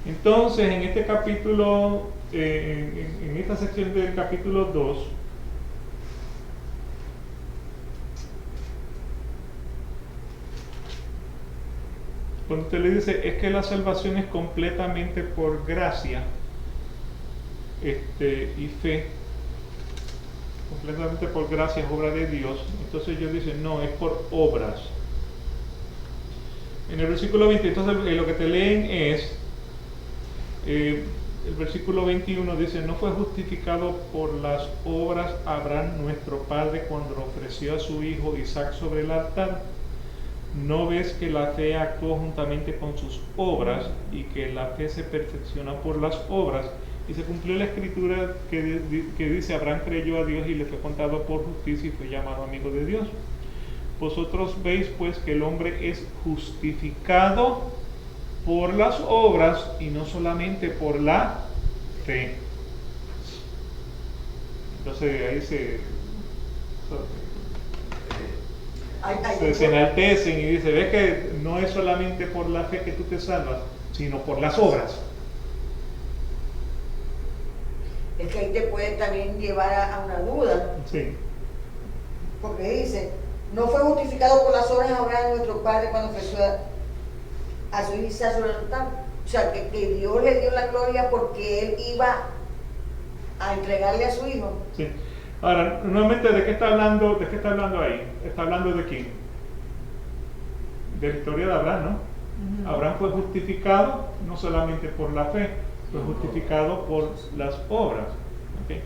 Entonces, en este capítulo, en esta sección del capítulo 2, cuando usted le dice, es que la salvación es completamente por gracia y fe, completamente por gracia, es obra de Dios. Entonces ellos dicen, no, es por obras. En el versículo 20, entonces lo que te leen es, el versículo 21 dice, no fue justificado por las obras Abraham nuestro padre cuando ofreció a su hijo Isaac sobre el altar. ¿No ves que la fe actuó juntamente con sus obras y que la fe se perfecciona por las obras? Y se cumplió la escritura que dice, Abraham creyó a Dios y le fue contado por justicia y fue llamado amigo de Dios. Vosotros veis pues que el hombre es justificado por las obras y no solamente por la fe. Entonces ahí se enaltecen y dice, ves que no es solamente por la fe que tú te salvas, sino por las obras. Es que ahí te puede también llevar a una duda, Sí. porque dice, no fue justificado por las obras Abraham nuestro padre cuando ofreció a su hijo Isaac sobre el altar. O sea, que Dios le dio la gloria porque él iba a entregarle a su hijo. Sí. Ahora, nuevamente, ¿de qué está hablando? ¿De qué está hablando ahí? ¿Está hablando de quién? De la historia de Abraham, ¿no? Abraham fue justificado no solamente por la fe, fue justificado por las obras. ¿Okay?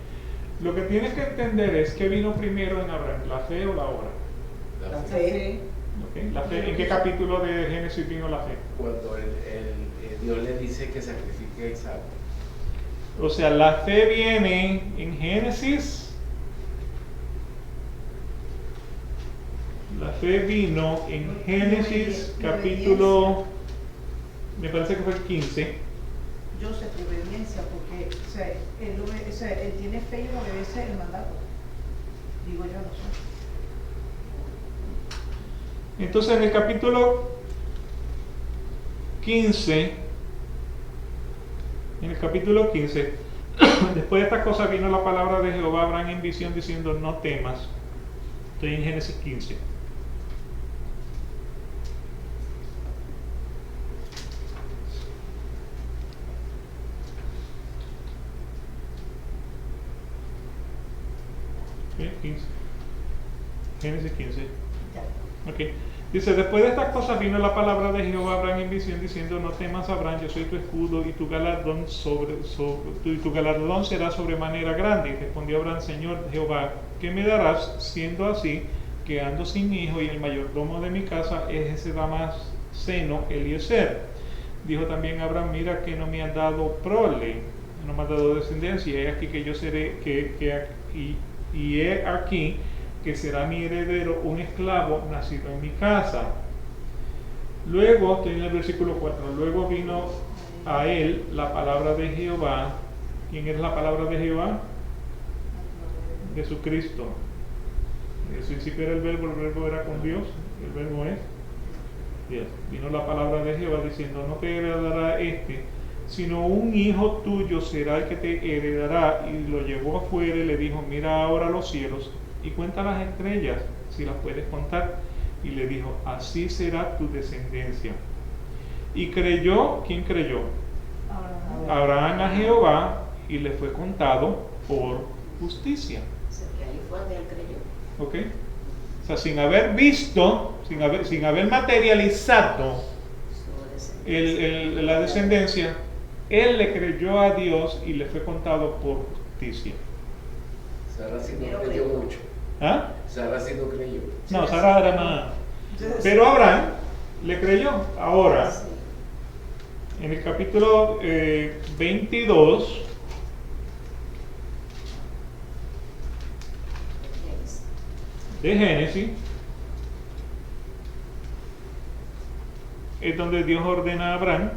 Lo que tienes que entender es qué vino primero en Abraham, la fe o la obra. La fe. ¿Okay? La fe. ¿En qué capítulo de Génesis vino la fe? Cuando Dios le dice que sacrifique a Isaac. O sea, la fe viene en Génesis. La fe vino en Génesis capítulo, me parece que fue el 15. Joseph, obediencia, porque él tiene fe y obedece el mandato. Digo yo, no sé. Entonces en el capítulo 15, después de estas cosas vino la palabra de Jehová a Abraham en visión diciendo, no temas. Estoy en Génesis 15. Okay, 15. Génesis 15. Okay. Dice, después de estas cosas vino la palabra de Jehová a Abraham en visión diciendo, no temas Abraham, yo soy tu escudo y tu galardón tu galardón será sobremanera grande. Y respondió Abraham, Señor Jehová, ¿qué me darás siendo así que ando sin hijo y el mayordomo de mi casa es ese Damasceno Eliezer? Dijo también Abraham, mira que no me han dado prole, no me han dado descendencia, y he aquí que yo seré, y he aquí que será mi heredero un esclavo nacido en mi casa. Luego, estoy en el versículo 4, luego vino a él la palabra de Jehová. ¿Quién es la palabra de Jehová? Jesucristo. En el principio era el verbo era con Dios, el verbo es Dios. Vino la palabra de Jehová diciendo, no te heredará sino un hijo tuyo será el que te heredará. Y lo llevó afuera y le dijo, mira ahora los cielos y cuenta las estrellas, si las puedes contar. Y le dijo, así será tu descendencia. Y creyó, ¿quién creyó? Abraham a Jehová, y le fue contado por justicia. Ahí fue donde él creyó. ¿Ok? O sea, sin haber visto, sin haber materializado la descendencia, él le creyó a Dios y le fue contado por justicia. Sara sí no creyó mucho. ¿Ah? Sara sí no creyó. No, Sara era nada. Pero Abraham le creyó. Ahora, en el capítulo 22 de Génesis, es donde Dios ordena a Abraham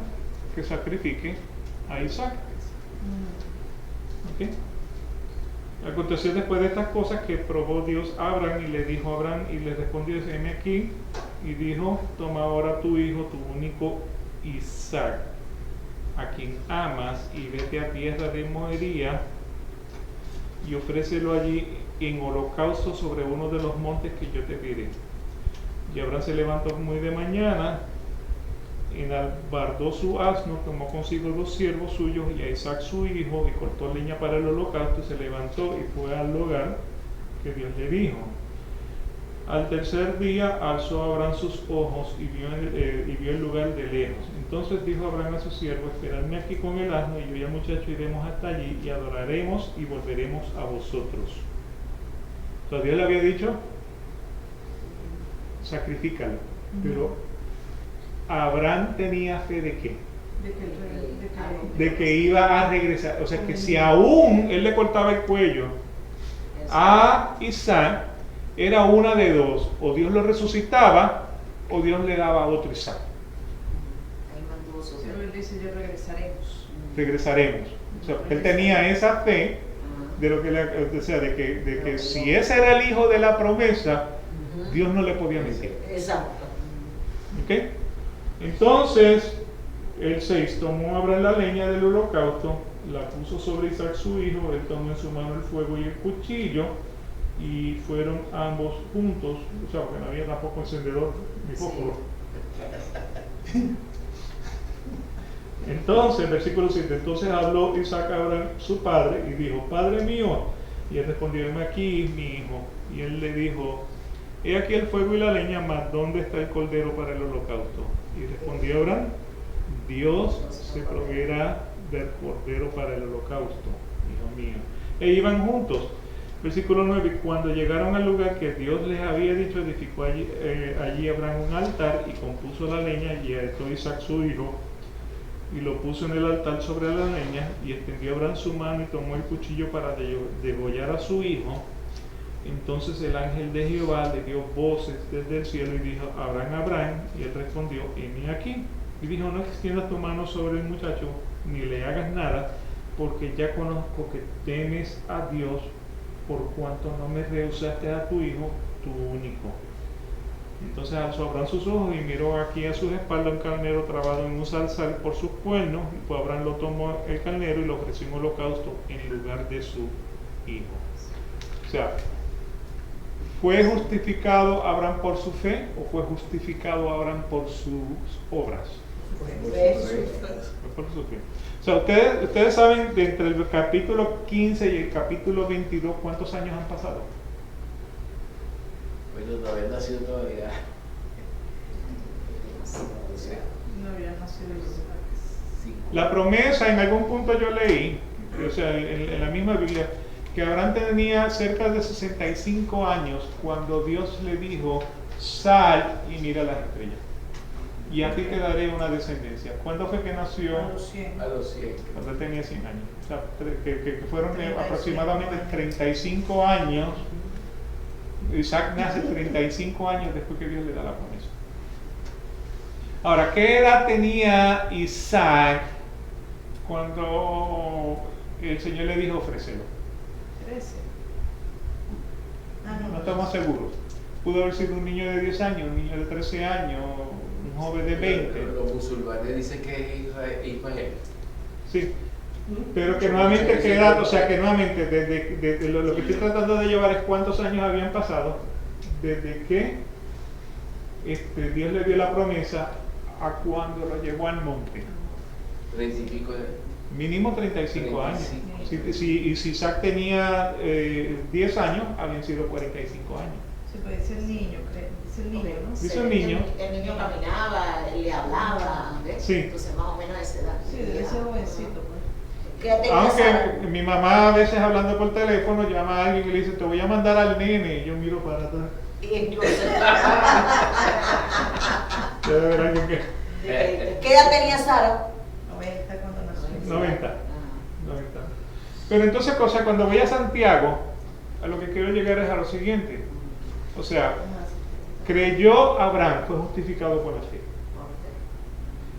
que sacrifique a Isaac. ¿Okay? Aconteció después de estas cosas que probó Dios a Abraham y le dijo a Abraham, y le respondió, heme aquí, y dijo, toma ahora tu hijo, tu único Isaac, a quien amas, y vete a tierra de Moría y ofrécelo allí en holocausto sobre uno de los montes que yo te diré. Y Abraham se levantó muy de mañana, enalbardó su asno, tomó consigo 2 siervos suyos y a Isaac su hijo, y cortó leña para el holocausto, y se levantó y fue al lugar que Dios le dijo. Al tercer día alzó Abraham sus ojos y vio el lugar de lejos. Entonces dijo Abraham a su siervo, esperadme aquí con el asno, y yo y el muchacho iremos hasta allí y adoraremos y volveremos a vosotros. Entonces Dios le había dicho, sacrifícalo, pero Abraham tenía fe de qué? De que iba a regresar. O sea que si aún él le cortaba el cuello a Isaac, era una de dos: o Dios lo resucitaba o Dios le daba a otro Isaac. Ahí mantuvo su él dice, yo regresaremos. O sea, él tenía esa fe de lo que o sea, de que si ese era el hijo de la promesa, Dios no le podía mentir. Exacto. ¿Ok? Entonces, el 6 tomó Abraham la leña del holocausto, la puso sobre Isaac su hijo, él tomó en su mano el fuego y el cuchillo, y fueron ambos juntos, o sea, porque no había tampoco encendedor ni fósforo. Entonces, versículo 7, entonces habló Isaac a Abraham su padre y dijo, Padre mío, y él respondió, heme aquí, mi hijo, y él le dijo, he aquí el fuego y la leña, mas ¿dónde está el cordero para el holocausto? Y respondió Abraham, Dios se proveerá del cordero para el holocausto, hijo mío. E iban juntos. Versículo 9, cuando llegaron al lugar que Dios les había dicho, edificó allí Abraham un altar y compuso la leña y ató Isaac su hijo y lo puso en el altar sobre la leña, y extendió Abraham su mano y tomó el cuchillo para degollar a su hijo. Entonces el ángel de Jehová le dio voces desde el cielo y dijo, Abraham, Abraham, y él respondió, heme aquí. Y dijo, no extiendas tu mano sobre el muchacho, ni le hagas nada, porque ya conozco que temes a Dios, por cuanto no me rehusaste a tu hijo, tu único. Entonces alzó Abraham sus ojos y miró aquí a sus espaldas un carnero trabado en un zarzal por sus cuernos, y pues Abraham lo tomó el carnero y lo ofreció en holocausto en lugar de su hijo. O sea, ¿fue justificado Abraham por su fe o fue justificado Abraham por sus obras? Fue por su fe. O sea, ustedes saben, de entre el capítulo 15 y el capítulo 22, ¿cuántos años han pasado? Bueno, no había nacido todavía. No había nacido Isaac. La promesa, en algún punto yo leí, o sea, en la misma Biblia, que Abraham tenía cerca de 65 años cuando Dios le dijo, sal y mira las estrellas, y a ti te daré una descendencia. ¿Cuándo fue que nació? A los 100. A los 100. Cuando él tenía 100 años. O sea, que fueron aproximadamente 35 años. Isaac nace 35 años después que Dios le da la promesa. Ahora, ¿qué edad tenía Isaac cuando el Señor le dijo ofrécelo? 13. No estamos seguros. Pudo haber sido un niño de 10 años, un niño de 13 años, un joven de 20. Los musulmanes dicen que es Ismael. Sí. Pero que nuevamente queda, o sea que nuevamente desde lo que estoy tratando de llevar es cuántos años habían pasado desde que Dios le dio la promesa a cuando lo llevó al monte. 30 y pico de... Mínimo 35 años. 35. Y si Isaac tenía 10 años, habían sido 45 años. Se puede decir niño, dice el niño, ¿no? Dice un niño. El niño caminaba, le hablaba, ¿ves? Sí. Entonces más o menos a esa edad. Sí, debe ser jovencito, pues. ¿Qué edad tenía Sara? Aunque mi mamá a veces hablando por teléfono llama a alguien y le dice, te voy a mandar al nene, y yo miro para atrás. Y entonces, Debe haber alguien que... ¿qué edad tenía Sara? 90 cuando nació. 90. Pero entonces, cuando voy a Santiago, a lo que quiero llegar es a lo siguiente. O sea, creyó Abraham, fue justificado por la fe.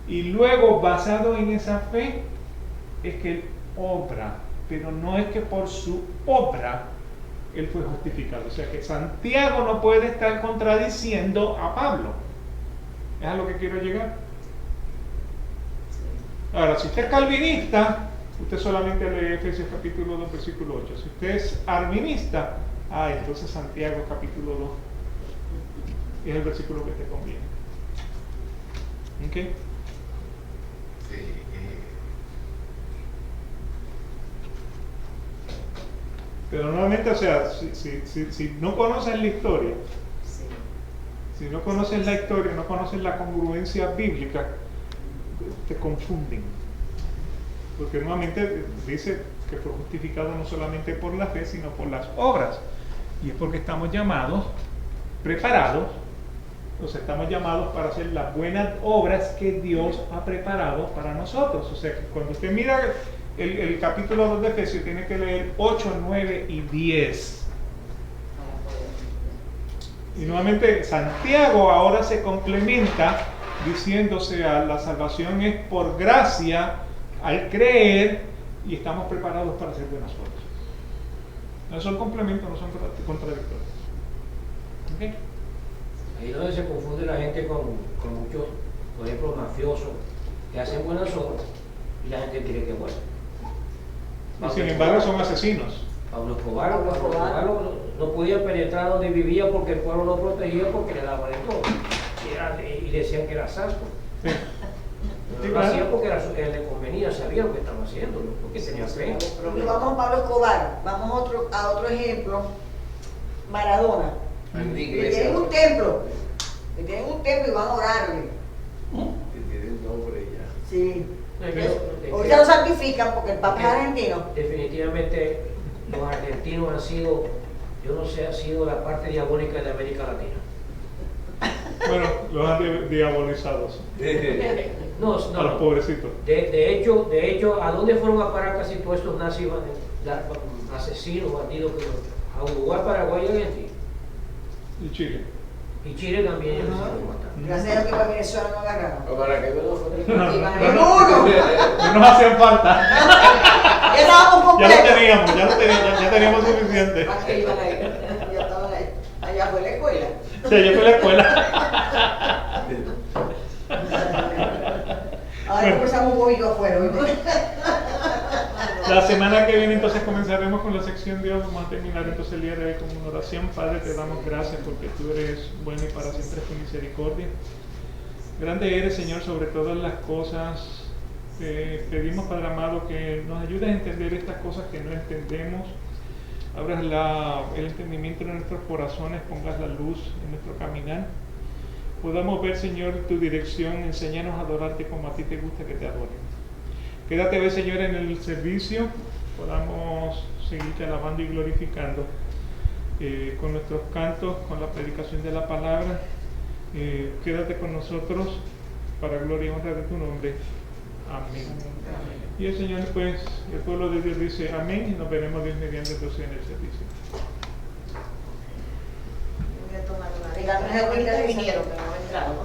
Y luego, basado en esa fe, es que él obra, pero no es que por su obra él fue justificado. O sea que Santiago no puede estar contradiciendo a Pablo. Es a lo que quiero llegar. Ahora, si usted es calvinista, usted solamente lee Efesios capítulo 2, versículo 8. Si usted es arminista, entonces Santiago capítulo 2 es el versículo que te conviene. ¿Ok? Sí. Pero nuevamente, o sea, si no conoces la historia, si no conoces la historia, no conoces la congruencia bíblica, te confunden. Porque nuevamente dice que fue justificado no solamente por la fe, sino por las obras. Y es porque estamos llamados, preparados, o sea, estamos llamados para hacer las buenas obras que Dios ha preparado para nosotros. O sea, que cuando usted mira el capítulo 2 de Efesios, tiene que leer 8, 9 y 10. Y nuevamente Santiago ahora se complementa diciendo, o sea, la salvación es por gracia al creer y estamos preparados para hacer buenas obras. No son complementos, no son contradictorios. ¿Okay? Ahí es donde se confunde la gente con muchos, por ejemplo, mafiosos que hacen buenas obras y la gente cree que es bueno. Y sin embargo son asesinos. Pablo Escobar no podía penetrar donde vivía porque el pueblo lo protegía porque le daba de todo. Y decían que era santo. Sí. No lo hacía porque le convenía, sabía lo que estaba haciendo, porque tenía fe. Y vamos a Pablo Escobar, vamos a otro ejemplo, Maradona. Le tienen un templo y van a orarle. Que tiene un nombre ya. Sí. No, Ahorita lo santifican porque el Papa es argentino. Definitivamente los argentinos han sido, yo no sé, ha sido la parte diabólica de América Latina. Bueno, los han diabolizado No, a los pobrecitos. De hecho, ¿a dónde fueron a parar casi todos estos nazis, asesinos, bandidos? A Uruguay, Paraguay y Argentina. Y Chile. Y Chile también ellos se lo mataron. Gracias a Dios que para Venezuela no agarraron. ¿Para qué me lo fue? No nos hacían falta. Ya estábamos Ya completos. ya teníamos suficiente. ¿Para qué iban ahí? Ya estaban ahí. Allá fue la escuela. Sí, yo fui a la escuela. Ahora empezamos un poquito afuera. La semana que viene entonces comenzaremos con la sección de hoy. Vamos a terminar entonces el día de hoy con una oración. Padre, te damos gracias porque tú eres bueno y para siempre es tu misericordia. Grande eres, Señor, sobre todas las cosas. Te pedimos, Padre amado, que nos ayudes a entender estas cosas que no entendemos. Abras el entendimiento de nuestros corazones, pongas la luz en nuestro caminar. Podamos ver, Señor, tu dirección, enséñanos a adorarte como a ti te gusta que te adoren. Quédate hoy, Señor, en el servicio, podamos seguirte alabando y glorificando con nuestros cantos, con la predicación de la palabra. Quédate con nosotros para gloria y honra de tu nombre. Amén. Y el Señor, pues, el pueblo de Dios dice amén y nos veremos Dios mediante entonces en el servicio. Voy a tomar una. Díganme, vinieron, pero no entraron.